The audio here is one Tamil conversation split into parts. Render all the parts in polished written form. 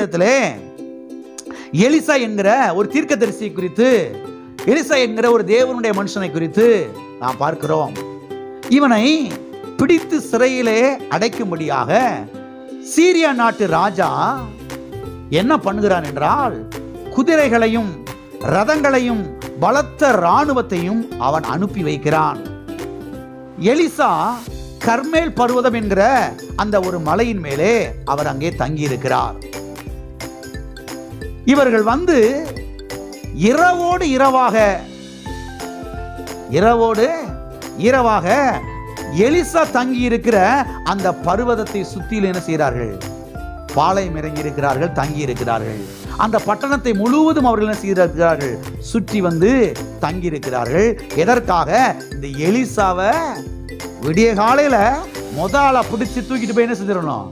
வேதத்திலே எலிசா என்கிற ஒரு தீர்க்கதரிசி குறித்து, எலிசா என்கிற ஒரு தேவனுடைய மனுஷனை குறித்து நாம் பார்க்கிறோம். இவனை பிடித்து சிறையிலே அடைக்கும்படியாக சீரியா நாட்டு ராஜா என்ன பண்ணுகிறான் என்றால், குதிரைகளையும் ரதங்களையும் பலத்த இராணுவத்தையும் அவன் அனுப்பி வைக்கிறான். எலிசா கர்மேல் பர்வதம் என்கிற அந்த ஒரு மலையின் மேலே அவர் அங்கே தங்கி இருக்கிறார். இவர்கள் வந்து இரவோடு இரவாக எலிசா தங்கி இருக்கிற அந்த பர்வதத்தை சுற்றிலும் என்ன செய்கிறார்கள்? பாளையம் இறங்கி இருக்கிறார்கள், தங்கி இருக்கிறார்கள். அந்த பட்டணத்தை முழுவதும் அவர்கள் என்ன செய்திருக்கிறார்கள்? சுற்றி வந்து தங்கி இருக்கிறார்கள். எதற்காக? இந்த எலிசாவை விடிய காலையில முதல பிடிச்சி தூக்கிட்டு போய் என்ன செஞ்சிடணும்?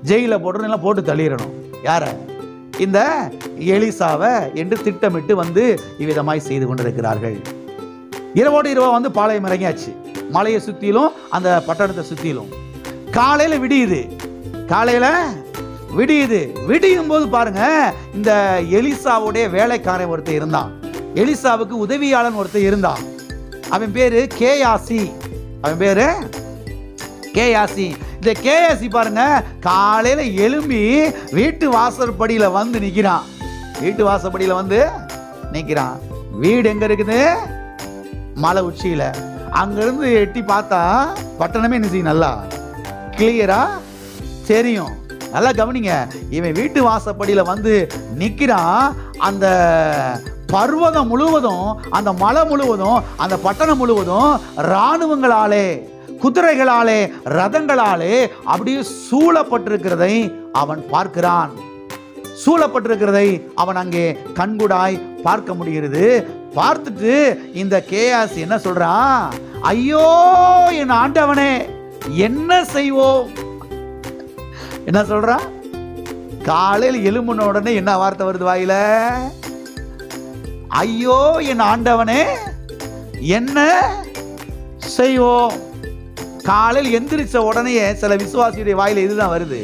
ஜெயில போட்டு போட்டு தள்ளிடணும். யார? இந்த எலிசாவை என்று திட்டமிட்டு வந்து இவ்விதமாய் செய்து கொண்டிருக்கிறார்கள். இரவோடு இரவா வந்து பாளையம் இறங்கியாச்சு. மலையை சுத்திலும் அந்த பட்டணத்தை சுத்திலும் காலையில விடியுது. விடியும் போது பாருங்க, இந்த எலிசாவுடைய வேலைக்காரன் ஒருத்தர் இருந்தான். எலிசாவுக்கு உதவியாளன் ஒருத்தர் இருந்தான். அவன் பேரு கேயாசி. இந்த கேயாசி பாருங்க, காலையில எழும்பி வீட்டு வாசற்படியில வந்து நிக்கிறான். வீடு எங்க இருக்குது? மலை உச்சியில. அங்கிருந்து எட்டி பார்த்தா பட்டணமே என்ன செய்யும்? நல்லா கிளியரா தெரியும். நல்லா கவனிங்க. இவன் வீட்டு வாசப்படியில வந்து நிக்கிறான். அந்த பர்வதம் முழுவதும், அந்த மலை முழுவதும், அந்த பட்டணம் முழுவதும் இராணுவங்களாலே, குதிரைகளாலே, ரதங்களாலே அப்படியே சூழப்பட்டிருக்கிறதை அவன் பார்க்கிறான். சூழப்பட்டிருக்கிறதை அவன் அங்கே கண்கூடாய் பார்க்க முடிகிறது. பார்த்துட்டு இந்த கேயாசி என்ன சொல்றான்? ஐயோ என் ஆண்டவனே, என்ன செய்வோம்? என்ன சொல்றான்? காலையில் எழும்பின உடனே என்ன வார்த்தை வருது வாயில? ஐயோ என் ஆண்டவனே, என்ன செய்வோம்? காலையில் எந்திரிச்ச உடனே சில விசுவாசியுடைய வாயில இதுதான் வருது,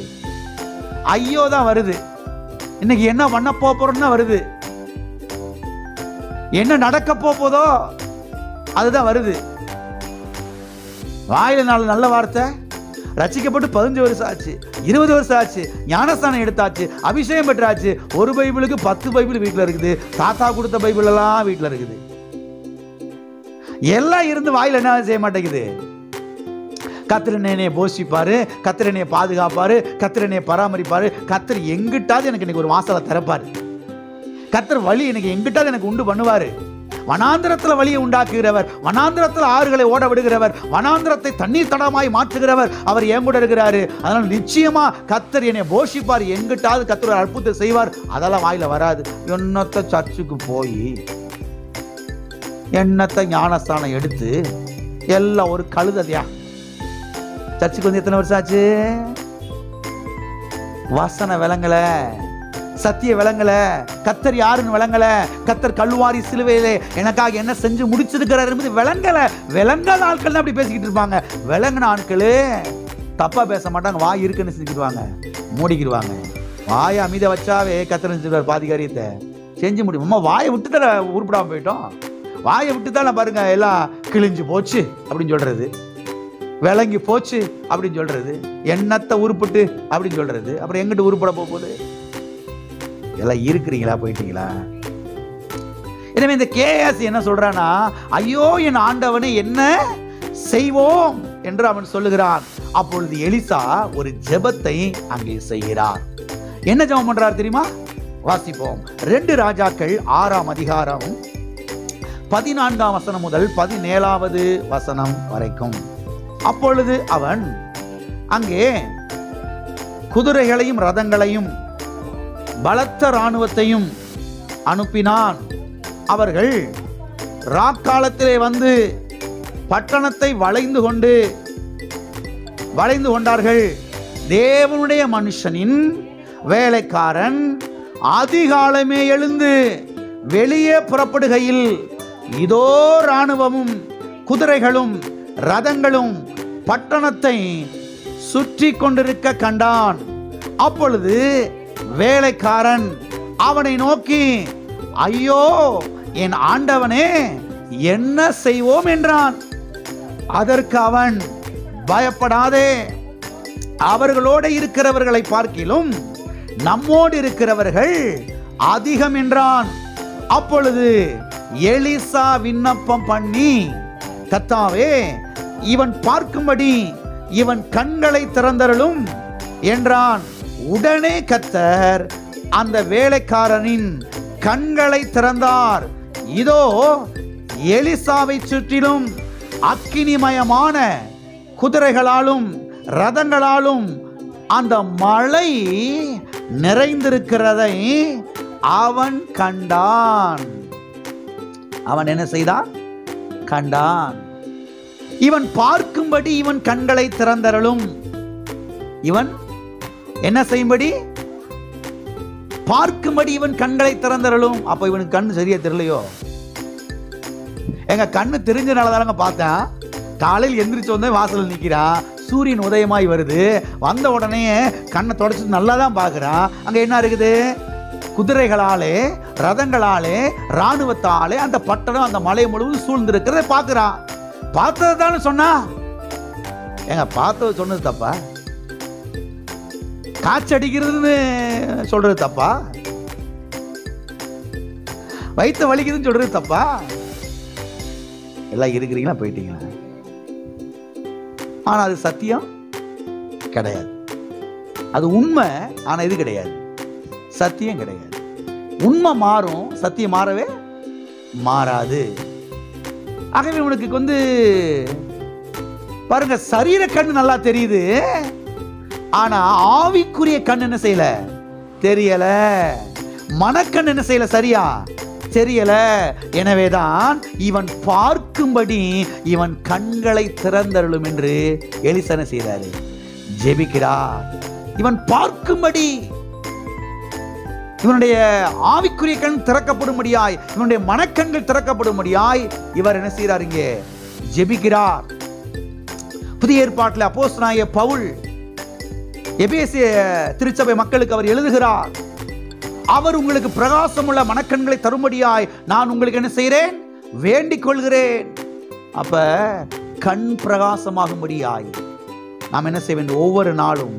ஐயோ தான் வருது. இன்னைக்கு என்ன பண்ண போறோம்னா வருது, என்ன நடக்க போதோ அதுதான் வருது. வாயில நல்ல வார்த்தை. ரட்சிக்கப்பட்டு 15 வருஷம் ஆச்சு, 20 வருஷம் ஆச்சு, ஞானஸ்தானம் எடுத்தாச்சு, அபிஷேகம் பெற்றாச்சு. ஒரு பைபிளுக்கு 10 பைபிள் வீட்டில் இருக்குது. தாத்தா கொடுத்த பைபிள் எல்லாம் வீட்டில் இருக்குது. எல்லாம் இருந்து வாயில என்ன செய்ய மாட்டேங்குது? கர்த்தர் என்னைய போஷிப்பாரு, கர்த்தர் என்னைய பாதுகாப்பாரு, கர்த்தர் என்னைய பராமரிப்பாரு, கர்த்தர் எங்கிட்டாவது எனக்கு இன்னைக்கு ஒரு வாசலை திறப்பாரு, கர்த்தர் வழி எனக்கு எங்கிட்டாவது எனக்கு உண்டு பண்ணுவாரு. வனாந்திரத்தில் வழியை உண்டாக்குகிறவர், வனாந்திரத்தில் ஆறுகளை ஓட விடுகிறவர், வனாந்திரத்தை தண்ணீர் தடமாய் மாற்றுகிறவர் அவர் என் கூட இருக்கிறாரு. அதனால நிச்சயமா கர்த்தர் என்னை போஷிப்பார், எங்கிட்டாவது கர்த்தர் அற்புதத்தை செய்வார். அதெல்லாம் வாயில வராது. என்னத்த சர்ச்சுக்கு போய் என்னத்த ஞானஸ்தானம் எடுத்து எல்லாம் ஒரு கழுதையா. சர்ச்சுக்கு வந்து எத்தனை வருஷம் ஆச்சு? வாசனை விளங்கல, சத்திய விளங்கல, கர்த்தர் யாருன்னு விளங்கல, கர்த்தர் கல்வாரி சிலுவையிலே எனக்காக என்ன செஞ்சு முடிச்சிருக்கிறார் என்பது விளங்கல. விளங்காத ஆட்கள் தான் அப்படி பேசிக்கிட்டு இருப்பாங்க. விளங்கின ஆட்கள் தப்பா பேச மாட்டாங்க. வாய் இருக்குன்னு செஞ்சுக்கிடுவாங்க, மூடிக்கிடுவாங்க. வாயை அமைதியா வச்சாவே கர்த்தர் செஞ்சுருவார். பாதி காரியத்தை செஞ்சு முடியும். அம்மா வாயை விட்டு தான் உருப்படாம போயிட்டோம். வாயை விட்டு தான் பாருங்க எல்லாம் கிழிஞ்சு போச்சு அப்படின்னு சொல்றது, விளங்கி போச்சு அப்படின்னு சொல்றது, எண்ணத்தை உருப்பிட்டு அப்படின்னு சொல்றது. அப்புறம் எங்கிட்டு உருப்பட போகுது? எல்லாம் இருக்கிறீங்களா, போயிட்டீங்களா? எனவே இந்த கேயாசி என்ன சொல்றானா, ஐயோ என் ஆண்டவனை என்ன செய்வோம் என்று அவன் சொல்லுகிறான். அப்பொழுது எலிசா ஒரு ஜெபத்தை அங்கே செய்கிறார். என்ன ஜெபம் பண்றார் தெரியுமா? வாசிப்போம். 2 ராஜாக்கள் 6ஆம் அதிகாரம் 14ஆம் வசனம் முதல் 17வது வசனம் வரைக்கும். அப்பொழுது அவன் அங்கே குதிரைகளையும் ரதங்களையும் பலத்த இராணுவத்தையும் அனுப்பினான். அவர்கள் ராக்காலத்திலே வந்து பட்டணத்தை வளைந்து கொண்டார்கள். தேவனுடைய மனுஷனின் வேலைக்காரன் அதிகாலமே எழுந்து வெளியே புறப்படுகையில் இதோ இராணுவமும் குதிரைகளும் ரதங்களும் பட்டணத்தை சுற்றி கொண்டிருக்க கண்டான். அப்பொழுது வேலைக்காரன் அவனை நோக்கி, ஐயோ என் ஆண்டவனே, என்ன செய்வோம் என்றான். அதற்கு அவன், பயப்படாதே, அவர்களோடு இருக்கிறவர்களை பார்க்கிலும் நம்மோடு இருக்கிறவர்கள் அதிகம் என்றான். அப்பொழுது எலிசா விண்ணப்பம் பண்ணி, கர்த்தாவே, இவன் பார்க்கும்படி இவன் கண்களை திறந்தருளும் என்றான். உடனே கர்த்தர் அந்த வேலைக்காரனின் கண்களை திறந்தார். இதோ எலிசாவை சுற்றிலும் அக்கினிமயமான குதிரைகளாலும் ரதங்களாலும் அந்த மலை நிறைந்திருக்கிறதை அவன் கண்டான். அவன் என்ன செய்தான்? கண்டான். இவன் பார்க்கும்படி இவன் கண்களை திறந்தருளும். இவன் என்ன செய்யும்படி? பார்க்கும்படி இவன் கண்களை திறந்தருளும். அப்ப இவனுக்கு கண்ணு சரியா தெரியலையோ? எங்க கண்ணு தெரிஞ்சனாலதானங்க பார்த்தேன். காலையில் எந்திரிச்சு வந்தே வாசல் நிற்கிறான், சூரியன் உதயமாய் வருது, வந்த உடனே கண்ணை தொடச்சு நல்லா தான் பார்க்குறான். அங்க என்ன இருக்குது? குதிரைகளாலே ரதங்களாலே இராணுவத்தாலே அந்த பட்டணம் அந்த மலை முழுவதும் சூழ்ந்திருக்கிறத பார்க்கிறான். பார்த்தது தானே சொன்னா? ஏங்க பார்த்தது சொன்னது தப்பா? காய்ச்சி அடிக்கிறதுன்னு சொல்றது தப்பா? வயிற்று வலிக்குதுன்னு சொல்றது தப்பா? எல்லாம் இருக்கிறீங்களா, போயிட்டீங்களா? ஆனா அது சத்தியம் கிடையாது. அது உண்மை, ஆனா இது கிடையாது, சத்தியம் கிடையாது. உண்மை மாறும், சத்தியம் மாறவே மாறாது. ஆகவே உனக்கு பாருங்க, சரீர கண் நல்லா தெரியுது, ஆனா ஆவிக்குரிய கண் என்ன செய்யல? தெரியல. மனக்கண் என்ன செய்யல? சரியா தெரியல. எனவேதான் இவன் பார்க்கும்படி இவன் கண்களை திறந்தருளும் என்று எலிசா செய்தாரு, ஜெபிக்கிறார். இவன் பார்க்கும்படி, இவனுடைய ஆவிக்குரிய கண் திறக்கப்படும்படியாய், இவனுடைய மனக்கண்கள் திறக்கப்படும்படியாய் இவர் என்ன செய்கிறார்? இங்கே ஜெபிக்கிறார். புதிய ஏற்பாட்டில் அப்போஸ்தலனாகிய பவுல் எபேசிய திருச்சபை மக்களுக்கு அவர் எழுதுகிறார். அவர் உங்களுக்கு பிரகாசமுள்ள மனக்கண்களை தரும்படியாய் நான் உங்களுக்கு என்ன செய்கிறேன்? வேண்டிக் கொள்கிறேன். அப்ப கண் பிரகாசமாகும்படியாய் நாம் என்ன செய்ய வேண்டும்? ஒவ்வொரு நாளும்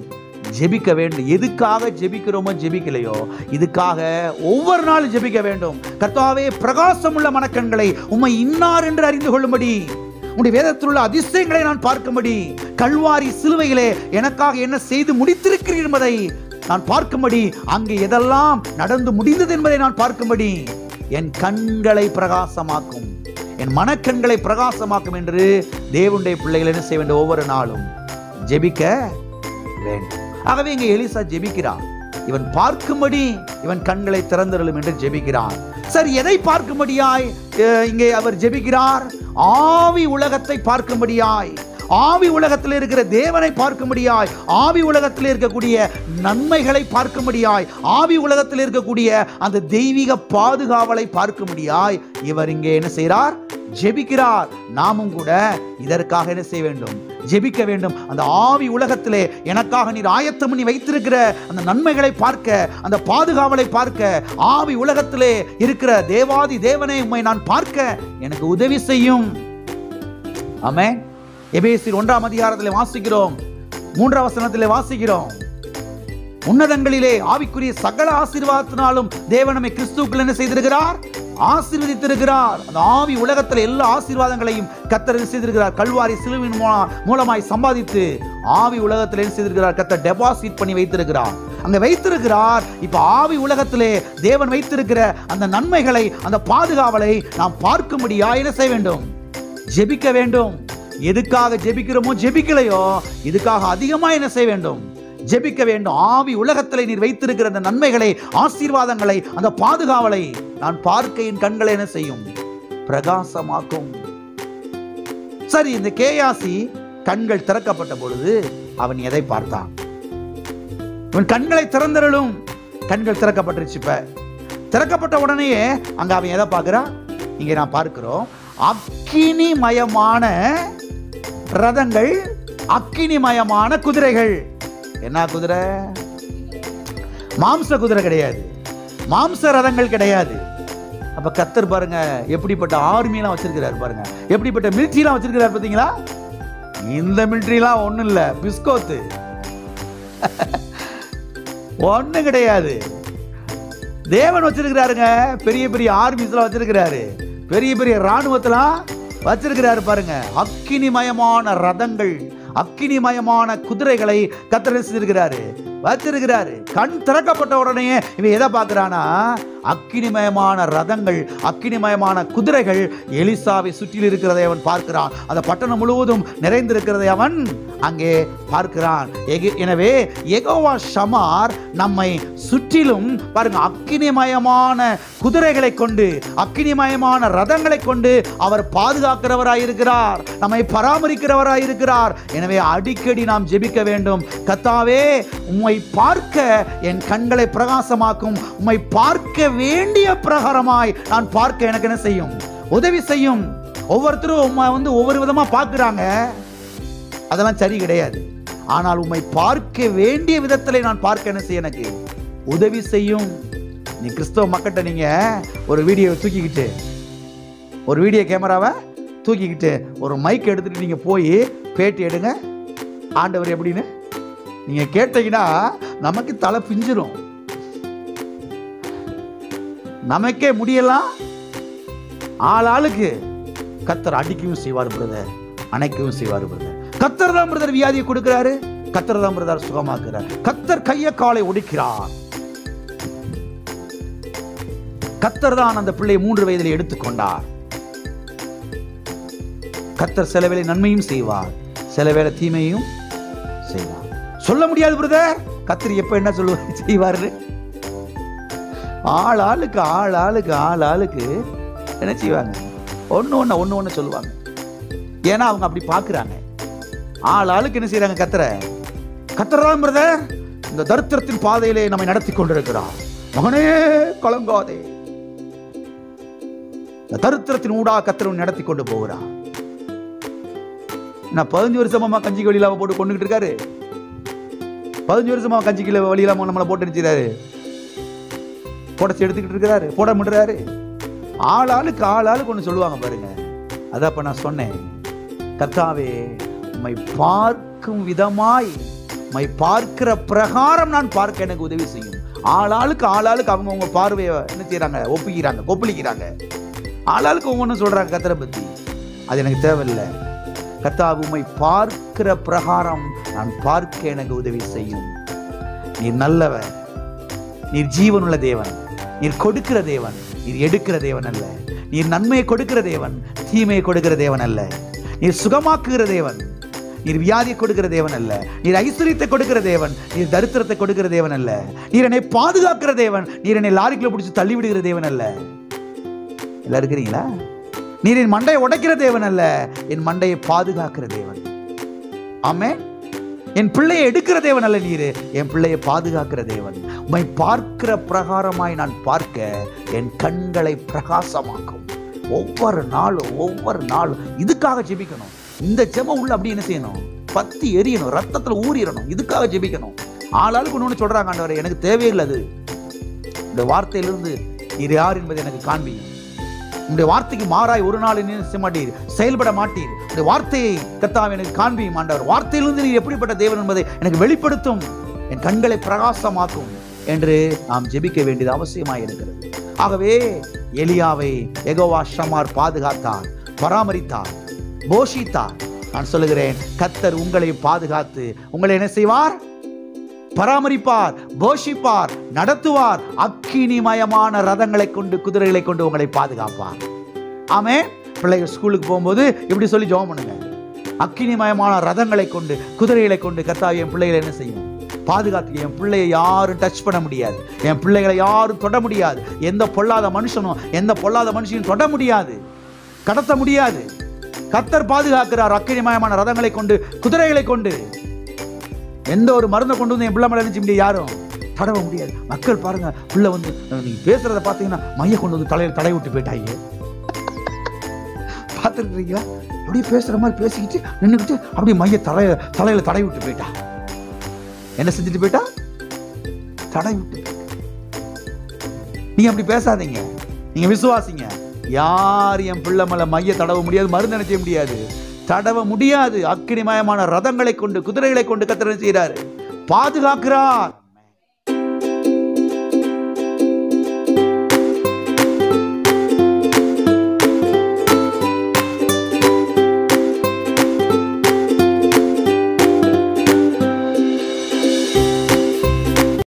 ஜெபிக்க வேண்டும். எதுக்காக ஜெபிக்கிறோமோ ஜெபிக்கலையோ, இதுக்காக ஒவ்வொரு நாளும் ஜெபிக்க வேண்டும். கர்த்தாவே, பிரகாசமுள்ள மனக்கண்களை உம்மை இன்னார் என்று அறிந்து கொள்ளும்படி, உம்முடைய வேதத்தில் உள்ள அதிசயங்களை நான் பார்க்கும்படி, கல்வாரி சிலுவையிலே எனக்காக என்ன செய்து முடித்திருக்கிறீர் என்பதை நான் பார்க்கும்படி, அங்கே எதெல்லாம் நடந்து முடிந்தது என்பதை நான் பார்க்கும்படி என் கண்களை பிரகாசமாக்கும், என் மனக்கண்களை பிரகாசமாக்கும் என்று தேவனுடைய பிள்ளைகள் என்ன செய்ய வேண்டும்? ஒவ்வொரு நாளும் ஜெபிக்க வேண்டும். ஆகவே இங்கே எலிசா ஜெபிக்கிறான். இவன் பார்க்கும்படி இவன் கண்களை திறந்தருளும் என்று ஜெபிக்கிறான். சரி, எதை பார்க்கும்படியாய் இங்கே அவர் ஜெபிக்கிறார்? ஆவி உலகத்தை பார்க்கும்படியாய், ஆவி உலகத்தில் இருக்கிற தேவனை பார்க்கும்படியாய், ஆவி உலகத்தில் இருக்கக்கூடிய நன்மைகளை பார்க்கும்படியாய், ஆவி உலகத்தில் இருக்கக்கூடிய அந்த தெய்வீக பாதுகாவலை பார்க்கும்படியாய் இவர் இங்கே என்ன செய்கிறார்? ஜெபிக்கிறார். நாமும் கூட இதற்காக என்ன செய்ய வேண்டும்? ஜெபிக்க வேண்டும். அந்த ஆவி உலகத்திலே எனக்காக நீர் ஆயத்தம் பண்ணி வைத்திருக்கிற அந்த நன்மைகளை பார்க்க, அந்த பாதுகாவலை பார்க்க, ஆவி உலகத்திலே இருக்கிற தேவாதி தேவனை உம்மை நான் பார்க்க எனக்கு உதவி செய்யும். ஆமென். எபேசியர் 1ஆம் அதிகாரத்திலே வாசிக்கிறோம், 3ஆம் வசனத்திலே வாசிக்கிறோம், உன்னதங்களிலே ஆவிக்குரிய சகல ஆசீர்வாதத்தினாலும் தேவன் நம்மை கிறிஸ்துவுக்குள் என்ன செய்திருக்கிறார்? ஆசீர்வதித்திருக்கிறார். அந்த ஆவி உலகத்தில் எல்லா ஆசீர்வாதங்களையும் கர்த்தர் செய்திருக்கிறார். கல்வாரி சிலுவையின் மூலமாய் சம்பாதித்து ஆவி உலகத்தில் என்ன செய்திருக்கிறார்? கர்த்தர் டெபாசிட் பண்ணி வைத்திருக்கிறார், அங்க வைத்திருக்கிறார். இப்ப ஆவி உலகத்திலே தேவன் வைத்திருக்கிற அந்த நன்மைகளை, அந்த பாதுகாவலை நாம் பார்க்கும்படியா என்ன செய்ய வேண்டும்? ஜெபிக்க வேண்டும். எதுக்காக ஜெபிக்கிறோமோ ஜெபிக்கலையோ, இதுக்காக அதிகமா என்ன செய்ய வேண்டும்? ஜெபிக்க வேண்டும். ஆவி உலகத்தில் நீர் வைத்திருக்கிற அந்த நன்மைகளை, ஆசீர்வாதங்களை, அந்த பாதுகாவலை நான் பார்க்க என் கண்களை என்ன செய்யும்? பிரகாசமாக்கும். சரி, இந்த கேயாசி கண்கள் திறக்கப்பட்ட பொழுது அவன் எதை பார்த்தான்? இவன் கண்களை திறந்தருளும். கண்கள் திறக்கப்பட்டுருச்சு. இப்ப திறக்கப்பட்ட உடனேயே அங்க அவன் எதை பார்க்கிறான்? இங்க நான் பார்க்கிறோம், அக்கினிமயமான ரதங்கள், அக்கினிமயமான குதிரைகள். என்ன குதிரை? மாம்ச குதிரை கிடையாது, மாம்ச ரதங்கள் கிடையாது. அப்ப கர்த்தர் பாருங்க எப்படிப்பட்ட ஆர்மியெல்லாம் வச்சிருக்கிறாரு பாருங்க, எப்படிப்பட்ட மிலிட்ரியெல்லாம் வச்சிருக்கிறாரு பார்த்தீங்களா? இந்த மிலிட்ரியெல்லாம் ஒண்ணும் இல்ல, பிஸ்கோத்து ஒண்ணும் கிடையாது. தேவன் வச்சிருக்கிறாருங்க, பெரிய பெரிய ஆர்மிஸ்லாம் வச்சிருக்கிறாரு, பெரிய பெரிய ராணுவத்தெல்லாம் வச்சிருக்கிறாரு பாருங்க. அக்கினிமயமான ரதங்கள், அக்கினிமயமான குதிரைகளை கர்த்தர் வச்சிருக்கிறாரு. கண் திறக்கப்பட்ட உடனே இவன் எதை பார்க்கிறானா? அக்கினிமயமான ரதங்கள், அக்கினிமயமான குதிரைகள் எலிசாவை சுற்றில் இருக்கிறதை அவன் பார்க்கிறான். அந்த பட்டணம் முழுவதும் நிறைந்திருக்கிறதை அவன் அங்கே பார்க்கிறான். எனவே யெகோவா ஷமார் நம்மை சுற்றிலும் பாருங்க அக்கினிமயமான குதிரைகளை கொண்டு, அக்கினிமயமான ரதங்களை கொண்டு அவர் பாதுகாக்கிறவராயிருக்கிறார், நம்மை பராமரிக்கிறவராயிருக்கிறார். எனவே அடிக்கடி நாம் ஜெபிக்க வேண்டும். கர்த்தாவே, உம்மை பார்க்க என் கண்களை பிரகாசமாக்கும், உம்மை பார்க்க வேண்டிய பிரகாரமாய் நான் பார்க்க எனக்கு என்ன செய்யும்? உதவி செய்யும். ஒவ்வொருத்தரும் உம்மை ஒவ்வொரு விதமா பார்க்கிறாங்க, அதெல்லாம் சரி கிடையாது. ஆனால் உம்மை பார்க்க வேண்டிய விதத்திலே நான் பார்க்க என்ன செய்ய எனக்கு உதவி செய்யும். நீ கிறிஸ்தவ மக்கள்கிட்ட நீங்க ஒரு வீடியோவை தூக்கிக்கிட்டு, ஒரு வீடியோ கேமராவை தூக்கிக்கிட்டு, ஒரு மைக் எடுத்துட்டு நீங்க போய் பேட்டி எடுங்க ஆண்டவர் எப்படின்னு நீங்க கேட்டீங்கன்னா நமக்கு தலை பிஞ்சிரும், நமக்கே முடியலாம். ஆளாளுக்கு கர்த்தர் அடிக்கவும் செய்வார் பிரதர், அணைக்கவும் செய்வார் பிரதர். கர்த்தர் தான் பிரதர் வியாதியை கொடுக்கிறாரு, கர்த்தர் தான் பிரதர் சுகமாக்குறார், கர்த்தர் கைய காலை ஒடிக்கிறார், கர்த்தர் தான் அந்த பிள்ளை 3 வயதில் எடுத்துக்கொண்டார். கர்த்தர் சில வேளை நன்மையும் செய்வார், சில வேளை தீமையும் செய்வார். சொல்ல முடியாது பிரதர் கர்த்தர் எப்ப என்ன சொல்லுவார் செய்வாரு. ஆளாளுக்கு ஆளாளுக்கு ஆளாளுக்கு என்ன செய்வாங்க? ஒன்னு சொல்லுவாங்க. ஏன்னா அவங்க அப்படி பார்க்கிறாங்க. ஆளாளுக்கு என்ன செய்யறாங்க? கர்த்தர் தான் பிரதர் இந்த தரித்திரத்தின் பாதையிலே நம்மை நடத்தி கொண்டிருக்கிறார். மகனே கலங்காதே, இந்த தரித்திரத்தின் ஊடா கர்த்தர் நடத்தி கொண்டு போகிறார். நான் 15 வருஷமா கஞ்சிக்கு வழியிலாம போட்டு கொண்டுகிட்டு இருக்காரு. 15 வருஷமா கஞ்சிக்கு வழியிலாம நம்மளை போட்டு நினைச்சாரு, போடச்சு எடுத்துக்கிட்டு இருக்கிறாரு, போட முடுறாரு. ஆளாளுக்கு ஆளாளுக்கு ஒன்று சொல்லுவாங்க பாருங்க. அதான் நான் சொன்னேன், கர்த்தாவே உம்மை பார்க்கும் விதமாய், உம்மை பார்க்கிற பிரகாரம் நான் பார்க்க எனக்கு உதவி செய்யும். ஆளாளுக்கு ஆளாளுக்கு அவங்கவுங்க பார்வையை என்ன செய்யறாங்க? ஒப்புக்கிறாங்க, கொப்பளிக்கிறாங்க. ஆளாளுக்கு ஒவ்வொன்றும் சொல்றாங்க கர்த்தரை பத்தி. அது எனக்கு தேவையில்லை. கர்த்தாவே உம்மை பார்க்கிற பிரகாரம் நான் பார்க்க எனக்கு உதவி செய்யும். நீர் நல்லவர், நீர் ஜீவனுள்ள தேவன், நீர் கொடுக்கிற தேவன், நீர் எடுக்கிற தேவன் அல்ல. நீர் நன்மையை கொடுக்கிற தேவன், தீமையை கொடுக்கிற தேவன் அல்ல. நீர் சுகமாக்குகிற தேவன், நீர் வியாதியை கொடுக்கிற தேவன் அல்ல. நீர் ஐஸ்வரியத்தை கொடுக்கிற தேவன், நீர் தரித்திரத்தை கொடுக்கிற தேவன் அல்ல. நீர் என்னை பாதுகாக்கிற தேவன், நீர் என்னை லாரிக்குள்ள பிடிச்சி தள்ளி விடுகிற தேவன் அல்ல. எல்லாம் இருக்கிறீங்களா? நீர் என் மண்டையை உடைக்கிற தேவன் அல்ல, என் மண்டையை பாதுகாக்கிற தேவன். ஆமென். என் பிள்ளையை எடுக்கிற தேவன் அல்ல, நீர் என் பிள்ளையை பாதுகாக்கிற தேவன். உம்மை பார்க்கிற பிரகாரமாய் நான் பார்க்க என் கண்களை பிரகாசமாக்கும். ஒவ்வொரு நாளும் இதுக்காக ஜெபிக்கணும். இந்த ஜெபம் உள்ள அப்படி என்ன செய்யணும்? பத்தி எரியணும், ரத்தத்துல ஊறிடணும். இதுக்காக ஜெபிக்கணும். ஆளாளுக்கு ஒன்று சொல்றாங்க, ஆண்டவரே எனக்கு தேவையில்லை அது. இந்த வார்த்தையிலிருந்து நீர் யார் என்பதை எனக்கு காண்பியும். உங்களுடைய வார்த்தைக்கு மாறாய் ஒரு நாள் என்ன மாட்டீர், செயல்பட மாட்டீர். உங்களுடைய வார்த்தையை கர்த்தாவே எனக்கு காண்பியும் ஆண்டவர். வார்த்தையிலிருந்து நீர் எப்படிப்பட்ட தேவன் என்பதை எனக்கு வெளிப்படுத்தும், என் கண்களை பிரகாசமாக்கும் என்று நாம் ஜெபிக்க வேண்டியது அவசியமாக இருக்கிறது. ஆகவே எலியாவை யெகோவா ஷமார் பாதுகாத்தார், பராமரித்தார், போஷித்தார். நான் சொல்லுகிறேன், கர்த்தர் உங்களை பாதுகாத்து உங்களை என்ன செய்வார்? பராமரிப்பார், போஷிப்பார், நடத்துவார். அக்கினிமயமான ரதங்களை கொண்டு, குதிரைகளை கொண்டு உங்களை பாதுகாப்பார். ஆமென். பிள்ளைகள் ஸ்கூலுக்கு போகும்போது இப்படி சொல்லி ஜெபம் பண்ணுங்க. அக்கினிமயமான ரதங்களை கொண்டு, குதிரைகளை கொண்டு கர்த்தாவே என் பிள்ளைகளை என்ன செய்யும்? பாதுகாத்து. என் பிள்ளையை யாரும் டச் பண்ண முடியாது, என் பிள்ளைகளை யாரும் தொட முடியாது. எந்த பொல்லாத மனுஷனும் எந்த பொல்லாத மனுஷனையும் தொட முடியாது, கடத்த முடியாது. கர்த்தர் பாதுகாக்கிறார் அக்கினிமயமான ரதங்களை கொண்டு, குதிரைகளை கொண்டு. எந்த ஒரு மருந்தை கொண்டு வந்து என் பிள்ளை மேல நினைச்சு முடியாது, யாரும் தடவ முடியாது. மக்கள் பாருங்க, பிள்ளை நீங்க பேசுறத பாத்தீங்கன்னா மைய கொண்டு வந்து தலையில தடை விட்டு போயிட்டாங்க. பார்த்துருக்கீங்களா? அப்படியே பேசுற மாதிரி பேசிக்கிட்டு நின்றுக்கிட்டு அப்படியே மைய தலையில தடை விட்டு போயிட்டா. என்ன செஞ்சுட்டு போயிட்டா? தடை விட்டு. நீங்க அப்படி பேசாதீங்க, நீங்க விசுவாசிங்க. யார் என் பிள்ளை மேல மைய தடவ முடியாது, மருந்து நினைச்ச முடியாது, தடவ முடியாது. அக்கினிமயமான ரதங்களை கொண்டு, குதிரைகளை கொண்டு கர்த்தர் செய்கிறார், பாதுகாக்கிறார்.